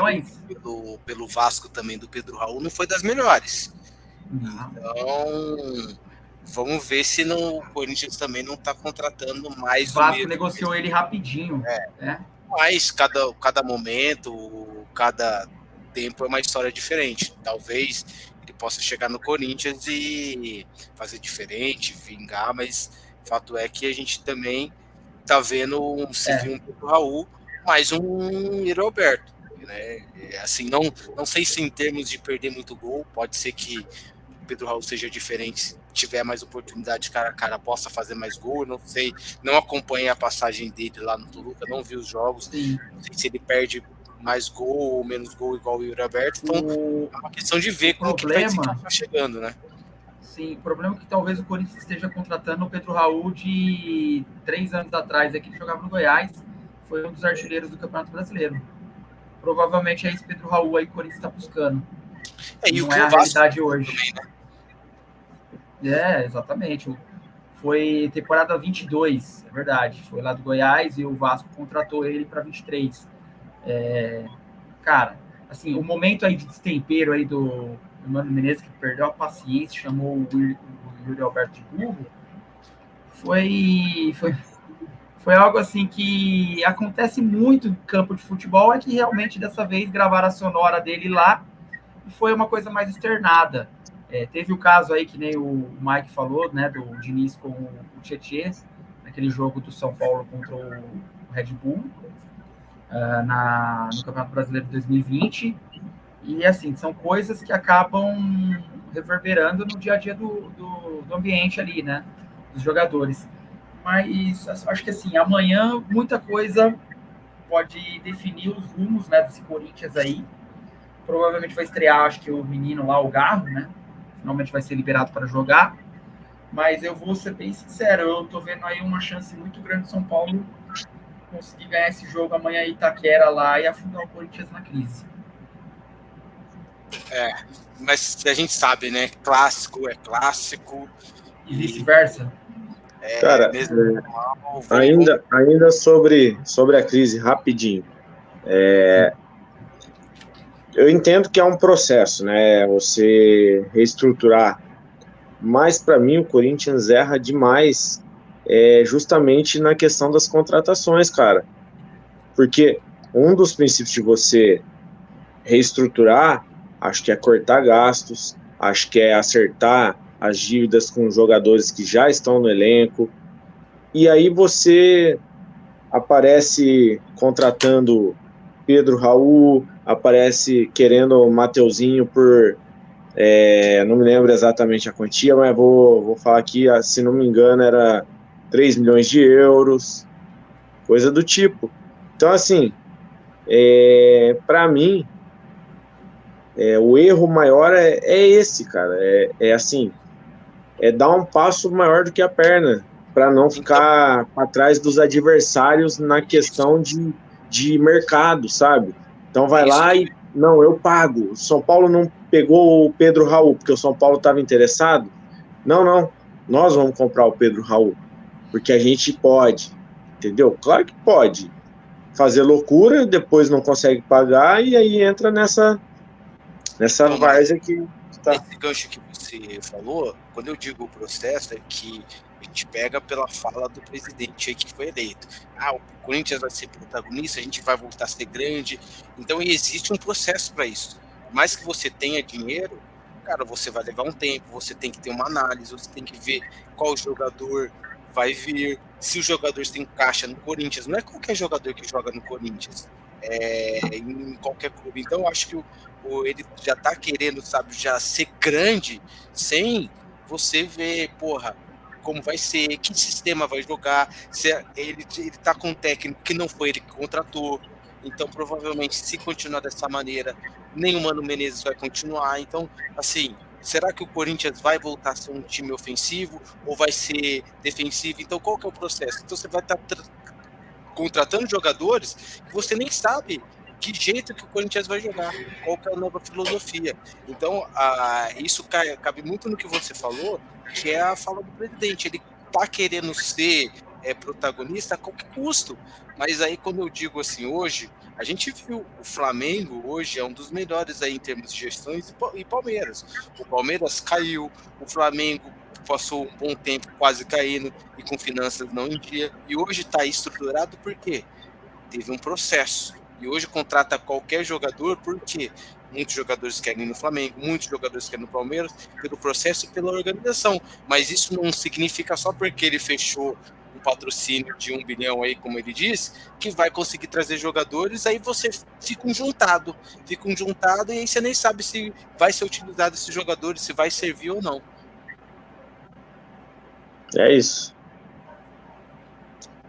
pelo Vasco também do Pedro Raul não foi das melhores. Não. Então, vamos ver se o Corinthians também não está contratando mais. O Vasco negociou ele rapidinho. Mas cada momento, cada tempo é uma história diferente. Talvez ele possa chegar no Corinthians e fazer diferente, vingar, mas o fato é que a gente também está vendo um Pedro Raul, mais um Yuri Alberto, né? Assim, não sei se em termos de perder muito gol, pode ser que o Pedro Raul seja diferente, se tiver mais oportunidade cara a cara, possa fazer mais gol, não sei, não acompanhei a passagem dele lá no Toluca, não vi os jogos, não sei se ele perde mais gol ou menos gol igual o Yuri Alberto, então é uma questão de ver como que vai se chegando, né? Sim, o problema é que talvez o Corinthians esteja contratando o Pedro Raul de 3 anos atrás, que ele jogava no Goiás, foi um dos artilheiros do Campeonato Brasileiro. Provavelmente é esse Pedro Raul aí que o Corinthians está buscando. Não é a realidade hoje. Também, né? Exatamente. Foi temporada 22, é verdade. Foi lá do Goiás e o Vasco contratou ele para 23. Cara, assim, o momento aí de destempero aí do Mano Menezes, que perdeu a paciência, chamou o Yuri Alberto de burro, foi algo assim que acontece muito no campo de futebol, é que realmente dessa vez gravaram a sonora dele lá e foi uma coisa mais externada. Teve o caso aí, que nem o Mike falou, né, do Diniz com o Tietê, naquele jogo do São Paulo contra o Red Bull, no Campeonato Brasileiro de 2020, e assim, são coisas que acabam reverberando no dia a dia do ambiente ali, né, dos jogadores. Mas acho que assim, amanhã muita coisa pode definir os rumos, né, desse Corinthians aí. Provavelmente vai estrear, acho que o menino lá, o Garro, né, finalmente vai ser liberado para jogar. Mas eu vou ser bem sincero, eu tô vendo aí uma chance muito grande de São Paulo conseguir ganhar esse jogo amanhã em Itaquera lá e afundar o Corinthians na crise. Mas a gente sabe, né? Clássico é clássico. E vice-versa. Cara, ainda sobre a crise, rapidinho. Eu entendo que é um processo, né? Você reestruturar. Mas, para mim, o Corinthians erra demais justamente na questão das contratações, cara. Porque um dos princípios de você reestruturar, acho que é cortar gastos, acho que é acertar as dívidas com jogadores que já estão no elenco. E aí você aparece contratando Pedro Raul, aparece querendo o Mateuzinho por... não me lembro exatamente a quantia, mas vou falar aqui, se não me engano, era 3 milhões de euros, coisa do tipo. Então, assim, para mim, o erro maior é esse, cara. Assim, dar um passo maior do que a perna. para não ficar para trás dos adversários na questão de mercado, sabe? Então vai lá e, não, eu pago. O São Paulo não pegou o Pedro Raul, porque o São Paulo estava interessado. Não, nós vamos comprar o Pedro Raul, porque a gente pode, entendeu? Claro que pode fazer loucura, depois não consegue pagar, e aí entra nessa várzea que tá. Esse gancho que você falou, quando eu digo o processo, é que a gente pega pela fala do presidente aí que foi eleito. O Corinthians vai ser protagonista, a gente vai voltar a ser grande. Então existe um processo para isso. Por mais que você tenha dinheiro, cara, você vai levar um tempo, você tem que ter uma análise, você tem que ver qual jogador vai vir, se os jogadores têm caixa no Corinthians. Não é qualquer jogador que joga no Corinthians, em qualquer clube. Então eu acho que ele já tá querendo, sabe, já ser grande, sem você ver, como vai ser, que sistema vai jogar, se ele tá com um técnico que não foi ele que contratou. Então provavelmente, se continuar dessa maneira, nem o Mano Menezes vai continuar. Então, assim, será que o Corinthians vai voltar a ser um time ofensivo ou vai ser defensivo? Então, qual que é o processo? Então, você vai estar contratando jogadores que você nem sabe que jeito que o Corinthians vai jogar, qual que é a nova filosofia. Então, isso cabe muito no que você falou, que é a fala do presidente. Ele está querendo ser protagonista a qualquer custo. Mas aí, quando eu digo assim, hoje, a gente viu o Flamengo, hoje, é um dos melhores aí em termos de gestões, e Palmeiras. O Palmeiras caiu, o Flamengo passou um bom tempo quase caindo e com finanças não em dia. E hoje está estruturado porque teve um processo. E hoje contrata qualquer jogador porque muitos jogadores querem ir no Flamengo, muitos jogadores querem ir no Palmeiras, pelo processo e pela organização. Mas isso não significa só porque ele fechou um patrocínio de 1 bilhão aí, como ele disse, que vai conseguir trazer jogadores, aí você fica um juntado e aí você nem sabe se vai ser utilizado esses jogadores, se vai servir ou não. É isso.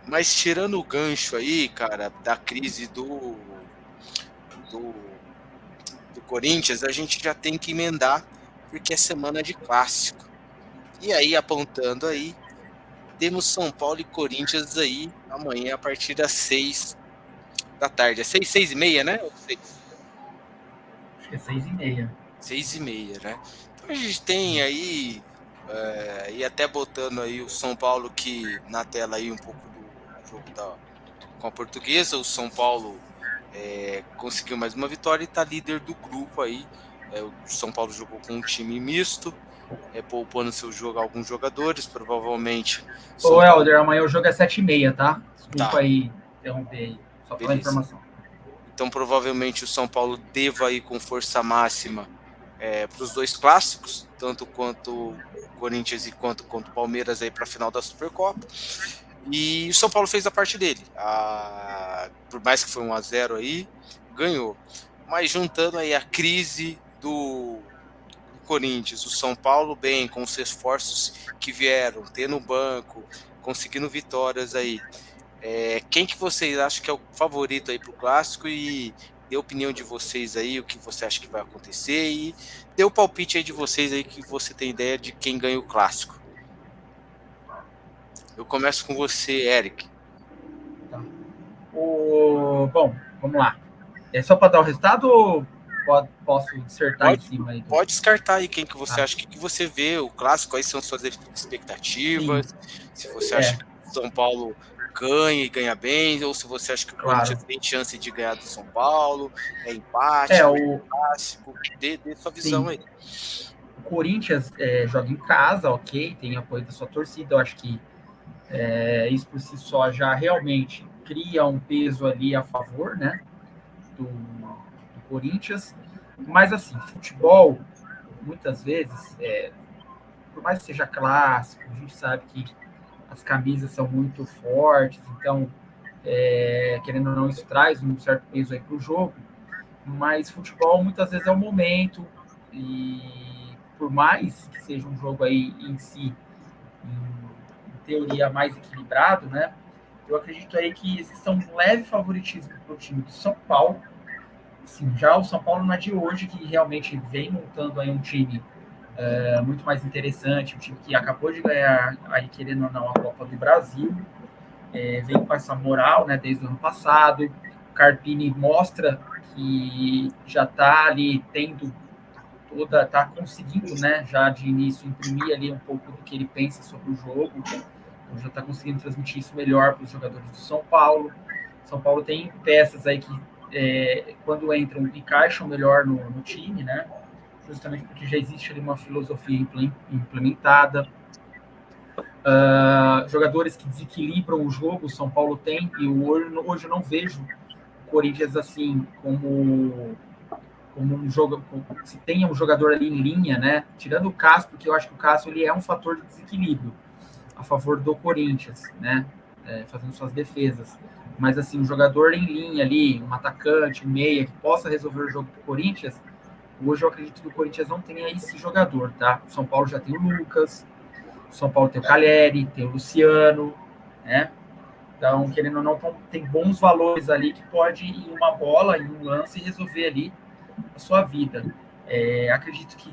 Mas tirando o gancho aí, cara, da crise do Corinthians, a gente já tem que emendar, porque é semana de clássico. E aí, apontando aí, temos São Paulo e Corinthians aí, amanhã, a partir das 6 da tarde. É 6h30, né? Ou 6? Acho que é 6h30. 6h30, né? Então a gente tem aí, e até botando aí o São Paulo que na tela aí um pouco do jogo com a Portuguesa, o São Paulo conseguiu mais uma vitória e está líder do grupo aí. O São Paulo jogou com um time misto, poupando alguns jogadores, provavelmente. Ô, Helder, amanhã o jogo é 7h30, tá? Desculpa Tá. aí interromper aí, só pela informação. Então provavelmente o São Paulo deva ir com força máxima para os dois clássicos, tanto quanto o Corinthians e quanto o Palmeiras aí para a final da Supercopa. E o São Paulo fez a parte dele. Por mais que foi 1-0 aí, ganhou. Mas juntando aí a crise do Corinthians, o São Paulo bem, com os esforços que vieram, tendo no banco, conseguindo vitórias aí. Quem que vocês acham que é o favorito aí para o Clássico? E dê a opinião de vocês aí, o que você acha que vai acontecer, e dê o palpite aí de vocês aí, que você tem ideia de quem ganha o Clássico. Eu começo com você, Eric. Tá. Bom, vamos lá. É só para dar o resultado ou posso dissertar em cima aí? Pode descartar aí quem que você acha, que você vê o Clássico, aí são suas expectativas. Sim. Se você acha que o São Paulo ganha e ganha bem, ou se você acha que o Corinthians tem chance de ganhar do São Paulo, empate, o Clássico, dê sua visão. Sim. Aí. O Corinthians joga em casa, ok, tem apoio da sua torcida, eu acho que isso por si só já realmente cria um peso ali a favor, né, do Corinthians. Mas assim, futebol, muitas vezes, por mais que seja clássico, a gente sabe que as camisas são muito fortes, então, querendo ou não, isso traz um certo peso aí para o jogo, mas futebol muitas vezes é o momento, e por mais que seja um jogo aí em si, em teoria, mais equilibrado, né, eu acredito aí que existe um leve favoritismo para o time do São Paulo. Sim, já o São Paulo não é de hoje, que realmente vem montando aí um time muito mais interessante, um time que acabou de ganhar, aí querendo ou não, a Copa do Brasil, vem com essa moral, né, desde o ano passado. O Carpini mostra que já está ali tendo está conseguindo, né, já de início imprimir ali um pouco do que ele pensa sobre o jogo, então já está conseguindo transmitir isso melhor para os jogadores do São Paulo. São Paulo tem peças aí que quando entram encaixam melhor no time, né, justamente porque já existe ali uma filosofia implementada. Jogadores que desequilibram o jogo, o São Paulo tem, e hoje eu não vejo o Corinthians assim como um jogo, se tenha um jogador ali em linha, né? Tirando o Cássio, porque eu acho que o Cássio ele é um fator de desequilíbrio a favor do Corinthians, né? Fazendo suas defesas. Mas assim, um jogador em linha ali, um atacante, um meia, que possa resolver o jogo do Corinthians, hoje eu acredito que o Corinthians não tenha esse jogador, tá? O São Paulo já tem o Lucas, o São Paulo tem o Caleri, tem o Luciano, né? Então, querendo ou não, tem bons valores ali que pode ir em uma bola, em um lance, e resolver ali a sua vida. Acredito que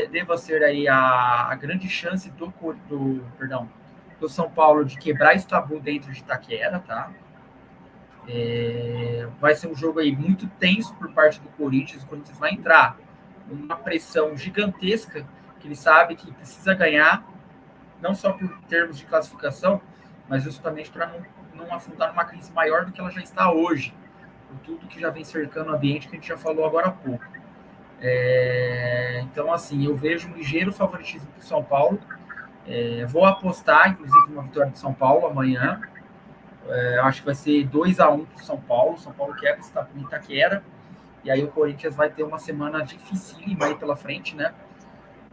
deva ser aí a grande chance do São Paulo de quebrar esse tabu dentro de Itaquera, tá? Vai ser um jogo aí muito tenso por parte do Corinthians. O Corinthians vai entrar numa pressão gigantesca, que ele sabe que precisa ganhar, não só por termos de classificação, mas justamente para não afundar numa crise maior do que ela já está hoje, por tudo que já vem cercando o ambiente que a gente já falou agora há pouco. Então, assim, eu vejo um ligeiro favoritismo para o São Paulo. Vou apostar, inclusive, numa vitória de São Paulo amanhã. Acho que vai ser 2-1 para o São Paulo. São Paulo quebra esse tabu em Itaquera. E aí o Corinthians vai ter uma semana dificílima aí pela frente, né?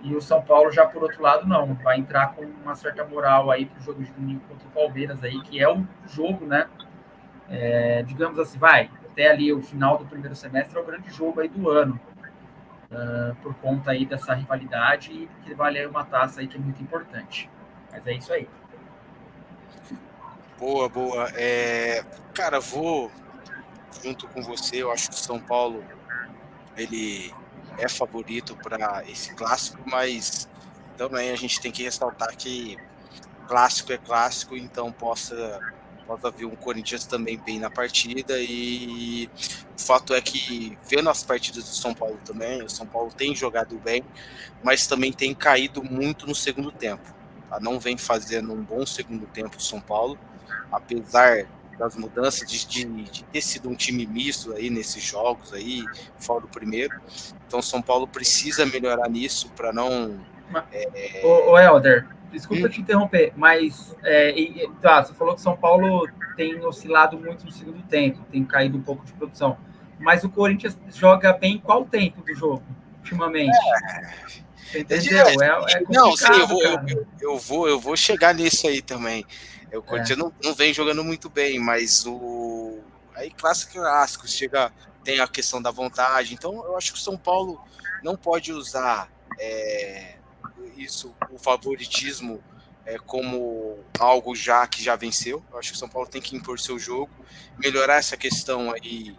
E o São Paulo já, por outro lado, não. Vai entrar com uma certa moral aí para o jogo de domingo contra o Palmeiras aí, que é o jogo, né? Digamos assim, até ali o final do primeiro semestre é o grande jogo aí do ano, por conta aí dessa rivalidade e que vale aí uma taça aí que é muito importante. Mas é isso aí. Boa. Cara, vou junto com você. Eu acho que o São Paulo ele é favorito para esse clássico, mas também a gente tem que ressaltar que clássico é clássico, então possa vir um Corinthians também bem na partida. E o fato é que, vendo as partidas do São Paulo também, o São Paulo tem jogado bem, mas também tem caído muito no segundo tempo. Tá? Não vem fazendo um bom segundo tempo o São Paulo, apesar das mudanças de ter sido um time misto aí nesses jogos aí, fora do primeiro. Então o São Paulo precisa melhorar nisso para não... Ô Helder, desculpa te interromper, mas você falou que São Paulo tem oscilado muito no segundo tempo, tem caído um pouco de produção. Mas o Corinthians joga bem em qual tempo do jogo, ultimamente? Você entendeu? É complicado, não, sim, cara. Eu vou chegar nisso aí também. O Corinthians não vem jogando muito bem, mas aí clássico tem a questão da vontade. Então eu acho que o São Paulo não pode usar o favoritismo como algo que já venceu. Eu acho que o São Paulo tem que impor seu jogo, melhorar essa questão aí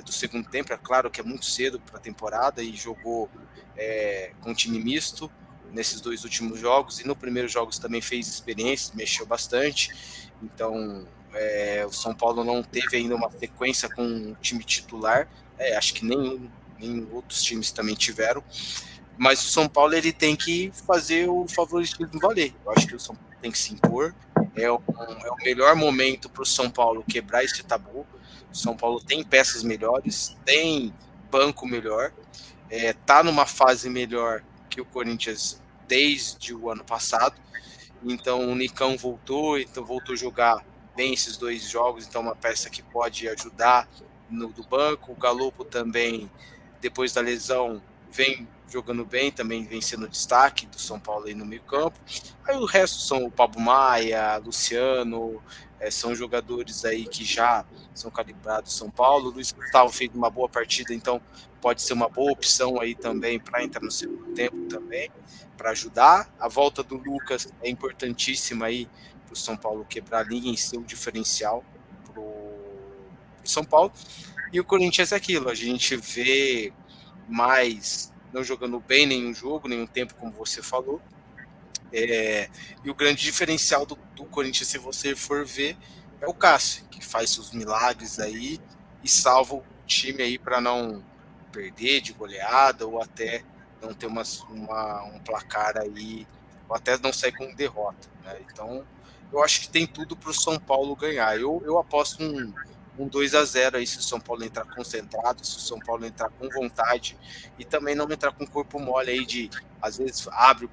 do segundo tempo. É claro que é muito cedo para a temporada e jogou com time misto nesses 2 últimos jogos, e no primeiro jogos também fez experiência, mexeu bastante. Então o São Paulo não teve ainda uma sequência com um time titular, acho que nem outros times também tiveram, mas o São Paulo ele tem que fazer o favoritismo valer. Eu acho que o São Paulo tem que se impor, é o melhor momento para o São Paulo quebrar esse tabu. O São Paulo tem peças melhores, tem banco melhor, tá numa fase melhor que o Corinthians desde o ano passado. Então o Nicão voltou a jogar bem esses 2 jogos, então uma peça que pode ajudar do banco. O Galopo também, depois da lesão, vem jogando bem, também vem sendo destaque do São Paulo aí no meio campo. Aí o resto são o Pablo Maia, Luciano, são jogadores aí que já são calibrados do São Paulo. O Luiz Gustavo fez uma boa partida, então pode ser uma boa opção aí também para entrar no segundo tempo também, para ajudar. A volta do Lucas é importantíssima aí para o São Paulo quebrar a linha e ser o diferencial para o São Paulo. E o Corinthians é aquilo, a gente vê mais não jogando bem nenhum jogo, nenhum tempo, como você falou. E o grande diferencial do Corinthians, se você for ver, é o Cássio, que faz os milagres aí e salva o time aí para não perder de goleada ou até não ter um placar aí, ou até não sair com derrota, né? Então, eu acho que tem tudo para o São Paulo ganhar. Eu aposto um 2-0 aí, se o São Paulo entrar concentrado, se o São Paulo entrar com vontade e também não entrar com o corpo mole aí de, às vezes, abre o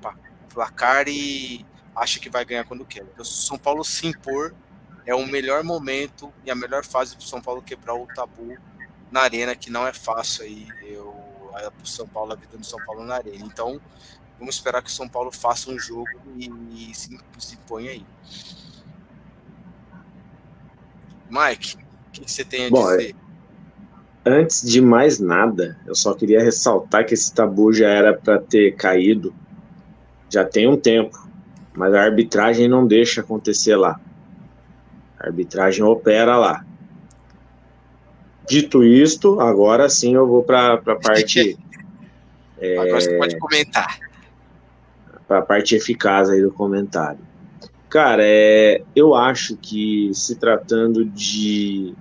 placar e acha que vai ganhar quando quer. Então, se o São Paulo se impor, é o melhor momento e a melhor fase para o São Paulo quebrar o tabu na arena, que não é fácil aí, pro São Paulo, a vida do São Paulo na arena. Então, vamos esperar que o São Paulo faça um jogo e se imponha aí. Mike, o que você tem a dizer? Antes de mais nada, eu só queria ressaltar que esse tabu já era para ter caído já tem um tempo, mas a arbitragem não deixa acontecer lá. A arbitragem opera lá. Dito isto, agora sim eu vou para a parte... Agora você pode comentar. Para a parte eficaz aí do comentário. Cara, eu acho que se tratando de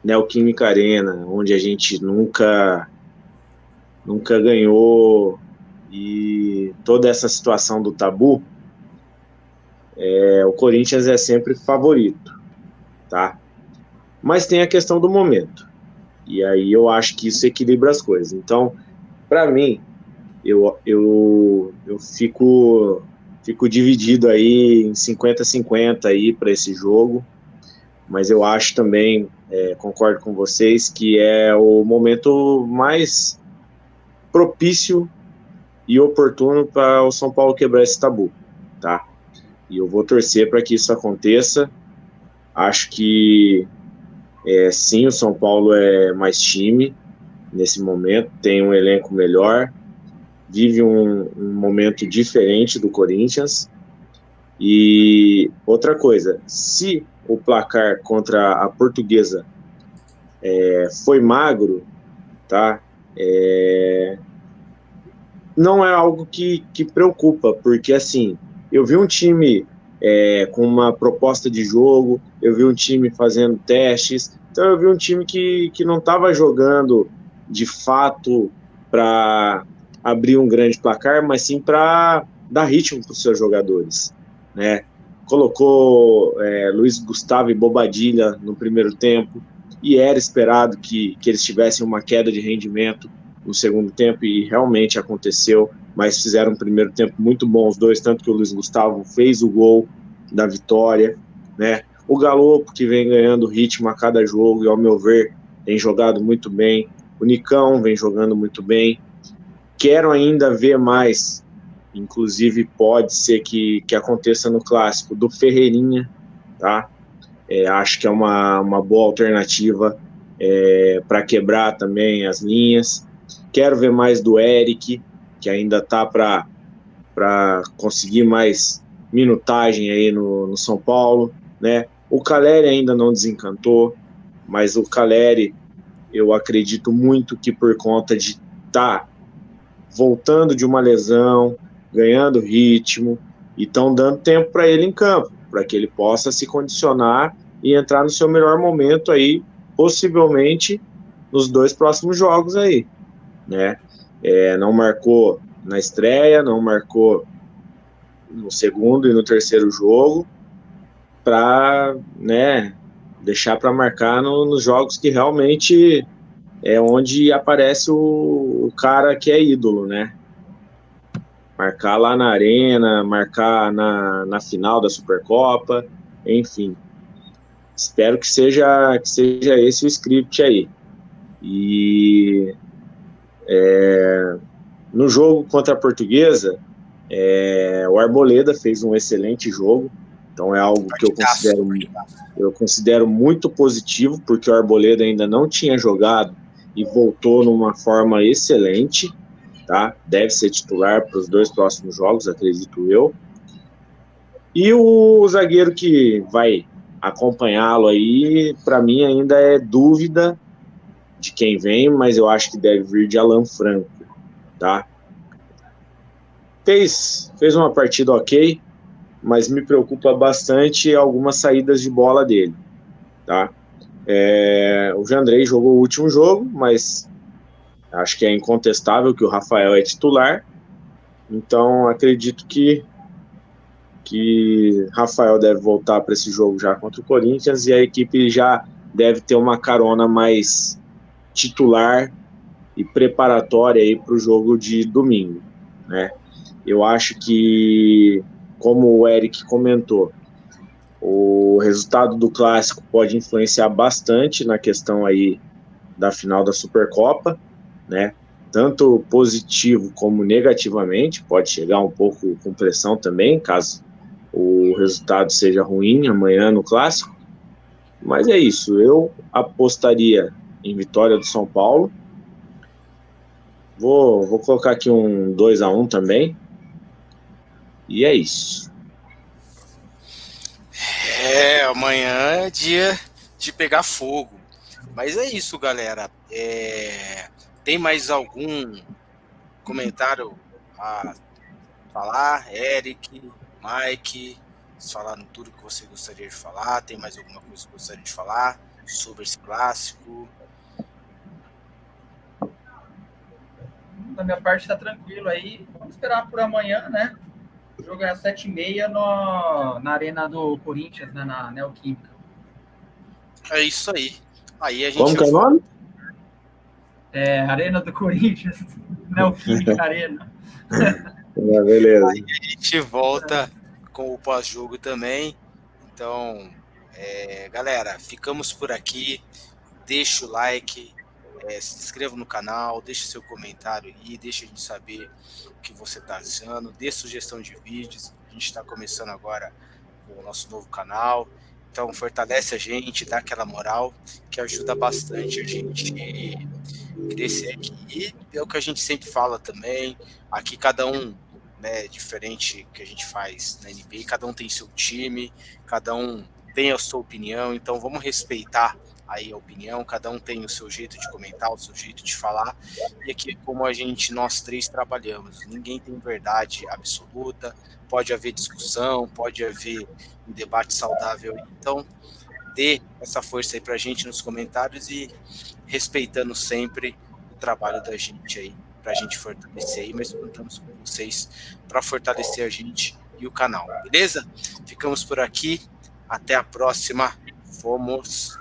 Neoquímica Arena, onde a gente nunca ganhou, e toda essa situação do tabu, o Corinthians é sempre favorito, tá? Mas tem a questão do momento, e aí eu acho que isso equilibra as coisas. Então, para mim, eu fico dividido aí em 50-50 aí para esse jogo, mas eu acho também, concordo com vocês, que é o momento mais propício e oportuno para o São Paulo quebrar esse tabu, tá? E eu vou torcer para que isso aconteça. Acho que sim, o São Paulo é mais time nesse momento, tem um elenco melhor, vive um momento diferente do Corinthians. E outra coisa, se o placar contra a Portuguesa foi magro, tá? Não é algo que preocupa, porque assim, eu vi um time com uma proposta de jogo, eu vi um time fazendo testes, então eu vi um time que não estava jogando de fato para abrir um grande placar, mas sim para dar ritmo para os seus jogadores, né? Colocou Luiz Gustavo e Bobadilla no primeiro tempo, e era esperado que eles tivessem uma queda de rendimento no segundo tempo, e realmente aconteceu, mas fizeram um primeiro tempo muito bom os dois, tanto que o Luiz Gustavo fez o gol da vitória, né? O Galopo, que vem ganhando ritmo a cada jogo, e ao meu ver, tem jogado muito bem. O Nicão vem jogando muito bem. Quero ainda ver mais, inclusive pode ser que aconteça no Clássico, do Ferreirinha, tá? Acho que é uma boa alternativa para quebrar também as linhas. Quero ver mais do Eric, que ainda está para conseguir mais minutagem aí no São Paulo, né? O Caleri ainda não desencantou, mas o Caleri, eu acredito muito que por conta de estar voltando de uma lesão, ganhando ritmo, e estão dando tempo para ele em campo, para que ele possa se condicionar e entrar no seu melhor momento aí, possivelmente nos 2 próximos jogos aí, né? Não marcou na estreia, não marcou no segundo e no terceiro jogo, para, né, deixar para marcar nos jogos que realmente é onde aparece o cara que é ídolo, né? Marcar lá na arena, marcar na final da Supercopa, enfim. Espero que seja esse o script aí. E no jogo contra a Portuguesa, o Arboleda fez um excelente jogo, então é algo que eu considero muito positivo, porque o Arboleda ainda não tinha jogado e voltou numa forma excelente, tá? Deve ser titular para os 2 próximos jogos, acredito eu. E o zagueiro que vai acompanhá-lo aí, para mim ainda é dúvida de quem vem, mas eu acho que deve vir de Alan Franco, tá? Fez uma partida ok, mas me preocupa bastante algumas saídas de bola dele, tá? O Jandrei jogou o último jogo, mas acho que é incontestável que o Rafael é titular, então acredito que Rafael deve voltar para esse jogo já contra o Corinthians e a equipe já deve ter uma carona mais titular e preparatória aí para o jogo de domingo, né? Eu acho que, como o Eric comentou, o resultado do clássico pode influenciar bastante na questão aí da final da Supercopa, né? Tanto positivo como negativamente, pode chegar um pouco com pressão também, caso o resultado seja ruim amanhã no clássico. Mas é isso, eu apostaria em vitória do São Paulo. Vou colocar aqui um 2-1 também. E é isso. Amanhã é dia de pegar fogo. Mas é isso, galera. Tem mais algum comentário a falar? Eric, Mike, vocês falaram tudo que você gostaria de falar? Tem mais alguma coisa que gostaria de falar sobre esse clássico? Da minha parte tá tranquilo aí. Vamos esperar por amanhã, né? O jogo é às 7h30 na Arena do Corinthians, né? Na Neoquímica. É isso aí. Aí a gente Como que é o nome? Arena do Corinthians, Neoquímica Arena. Beleza. Aí a gente volta com o pós-jogo também. Então, galera, ficamos por aqui. Deixa o like, se inscreva no canal, deixe seu comentário aí, deixa a gente saber o que você está achando, dê sugestão de vídeos. A gente está começando agora com o nosso novo canal. Então, fortalece a gente, dá aquela moral, que ajuda bastante a gente crescer aqui. E é o que a gente sempre fala também. Aqui cada um, né, diferente que a gente faz na NBA, cada um tem seu time, cada um tem a sua opinião, então vamos respeitar aí a opinião, cada um tem o seu jeito de comentar, o seu jeito de falar, e aqui como nós três trabalhamos, ninguém tem verdade absoluta, pode haver discussão, pode haver um debate saudável, então dê essa força aí pra gente nos comentários e respeitando sempre o trabalho da gente aí, pra gente fortalecer aí, mas contamos com vocês para fortalecer a gente e o canal, beleza? Ficamos por aqui, até a próxima, fomos!